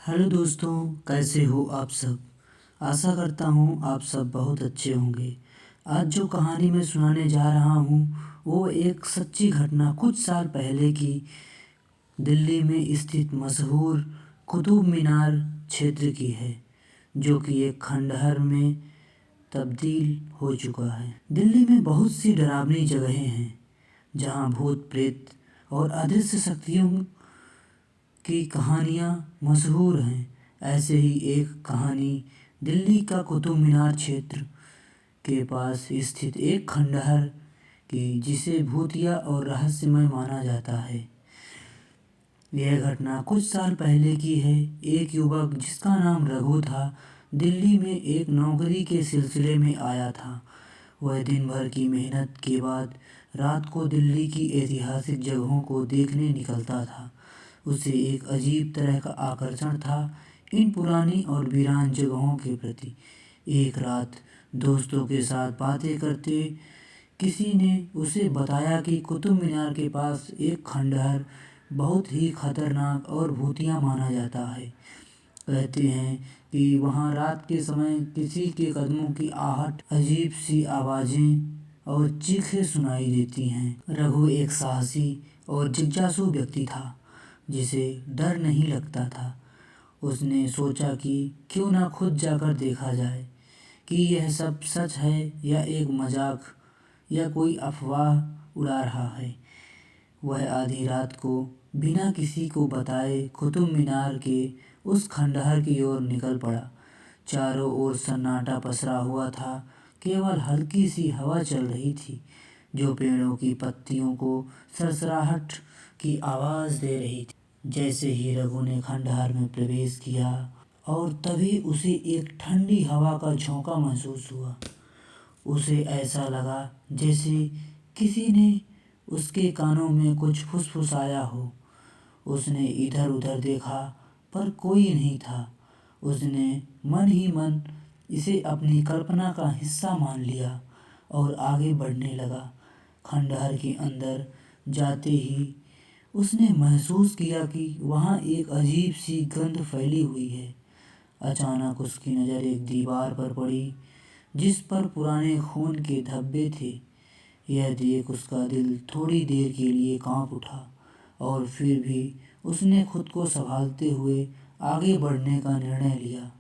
Hello दोस्तों, कैसे हो आप सब। आशा करता हूँ आप सब बहुत अच्छे होंगे। आज जो कहानी मैं सुनाने जा रहा हूँ वो एक सच्ची घटना कुछ साल पहले की दिल्ली में स्थित मशहूर कुतुब मीनार क्षेत्र की है, जो कि एक खंडहर में तब्दील हो चुका है। दिल्ली में बहुत सी डरावनी जगहें हैं जहाँ भूत प्रेत और अदृश्य शक्तियों की कहानियाँ मशहूर हैं। ऐसे ही एक कहानी दिल्ली का कुतुब मीनार क्षेत्र के पास स्थित एक खंडहर की, जिसे भूतिया और रहस्यमय माना जाता है। यह घटना कुछ साल पहले की है। एक युवक जिसका नाम रघु था, दिल्ली में एक नौकरी के सिलसिले में आया था। वह दिन भर की मेहनत के बाद रात को दिल्ली की ऐतिहासिक जगहों को देखने निकलता था। उसे एक अजीब तरह का आकर्षण था इन पुरानी और वीरान जगहों के प्रति। एक रात दोस्तों के साथ बातें करते किसी ने उसे बताया कि कुतुब मीनार के पास एक खंडहर बहुत ही खतरनाक और भूतिया माना जाता है। कहते हैं कि वहाँ रात के समय किसी के कदमों की आहट, अजीब सी आवाज़ें और चीखें सुनाई देती हैं। रघु एक साहसी और जिज्ञासु व्यक्ति था जिसे डर नहीं लगता था। उसने सोचा कि क्यों ना खुद जाकर देखा जाए कि यह सब सच है या एक मजाक या कोई अफवाह उड़ा रहा है। वह आधी रात को बिना किसी को बताए कुतुब मीनार के उस खंडहर की ओर निकल पड़ा। चारों ओर सन्नाटा पसरा हुआ था। केवल हल्की सी हवा चल रही थी जो पेड़ों की पत्तियों को सरसराहट की आवाज़ दे रही थी। जैसे ही रघु ने खंडहर में प्रवेश किया और तभी उसे एक ठंडी हवा का झोंका महसूस हुआ। उसे ऐसा लगा जैसे किसी ने उसके कानों में कुछ फुसफुसाया हो। उसने इधर उधर देखा पर कोई नहीं था। उसने मन ही मन इसे अपनी कल्पना का हिस्सा मान लिया और आगे बढ़ने लगा। खंडहर के अंदर जाते ही उसने महसूस किया कि वहाँ एक अजीब सी गंध फैली हुई है। अचानक उसकी नज़र एक दीवार पर पड़ी जिस पर पुराने खून के धब्बे थे। यह देख उसका दिल थोड़ी देर के लिए कांप उठा और फिर भी उसने खुद को संभालते हुए आगे बढ़ने का निर्णय लिया।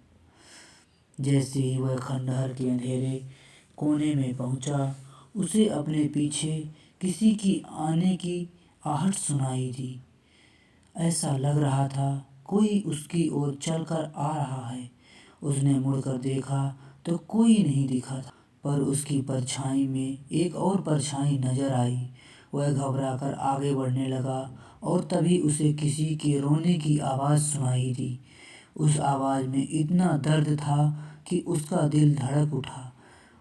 जैसे ही वह खंडहर के अंधेरे कोने में पहुंचा, उसे अपने पीछे किसी की आने की आहट सुनाई दी। ऐसा लग रहा था कोई उसकी ओर चलकर आ रहा है। उसने मुड़कर देखा तो कोई नहीं दिखा था, पर उसकी परछाई में एक और परछाई नजर आई। वह घबराकर आगे बढ़ने लगा और तभी उसे किसी के रोने की आवाज़ सुनाई दी। उस आवाज़ में इतना दर्द था कि उसका दिल धड़क उठा।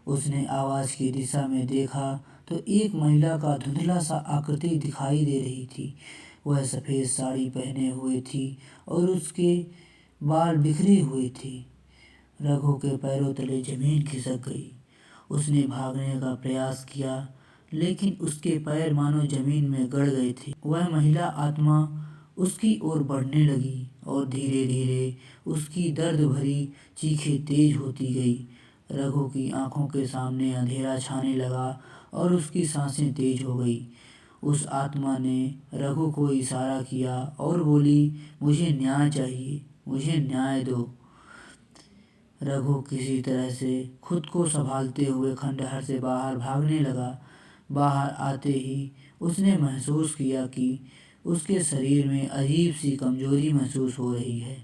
उसने आवाज़ की दिशा में देखा तो एक महिला का धुंधला सा आकृति दिखाई दे रही थी। वह सफ़ेद साड़ी पहने हुए थी और उसके बाल बिखरे हुए थे। रघु के पैरों तले जमीन खिसक गई। उसने भागने का प्रयास किया लेकिन उसके पैर मानो जमीन में गड़ गए थे। वह महिला आत्मा उसकी ओर बढ़ने लगी और धीरे धीरे उसकी दर्द भरी चीखें तेज होती गई। रघु की आंखों के सामने अंधेरा छाने लगा और उसकी सांसें तेज हो गई। उस आत्मा ने रघु को इशारा किया और बोली, मुझे न्याय चाहिए, मुझे न्याय दो। रघु किसी तरह से खुद को संभालते हुए खंडहर से बाहर भागने लगा। बाहर आते ही उसने महसूस किया कि उसके शरीर में अजीब सी कमजोरी महसूस हो रही है।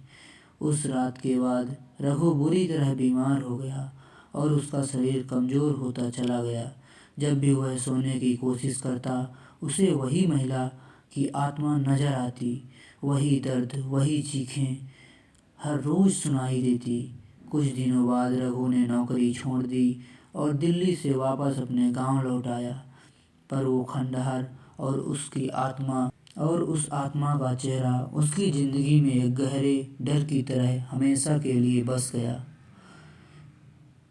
उस रात के बाद रघु बुरी तरह बीमार हो गया और उसका शरीर कमज़ोर होता चला गया। जब भी वह सोने की कोशिश करता, उसे वही महिला की आत्मा नजर आती। वही दर्द, वही चीखें हर रोज़ सुनाई देती। कुछ दिनों बाद रघु ने नौकरी छोड़ दी और दिल्ली से वापस अपने गांव लौट आया। पर वो खंडहर और उस आत्मा का चेहरा उसकी ज़िंदगी में एक गहरे डर की तरह हमेशा के लिए बस गया।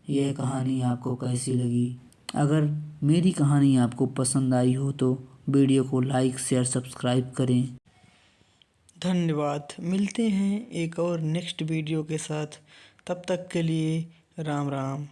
यह कहानी आपको कैसी लगी? अगर मेरी कहानी आपको पसंद आई हो तो वीडियो को लाइक, शेयर, सब्सक्राइब करें। धन्यवाद। मिलते हैं एक और नेक्स्ट वीडियो के साथ। तब तक के लिए राम राम।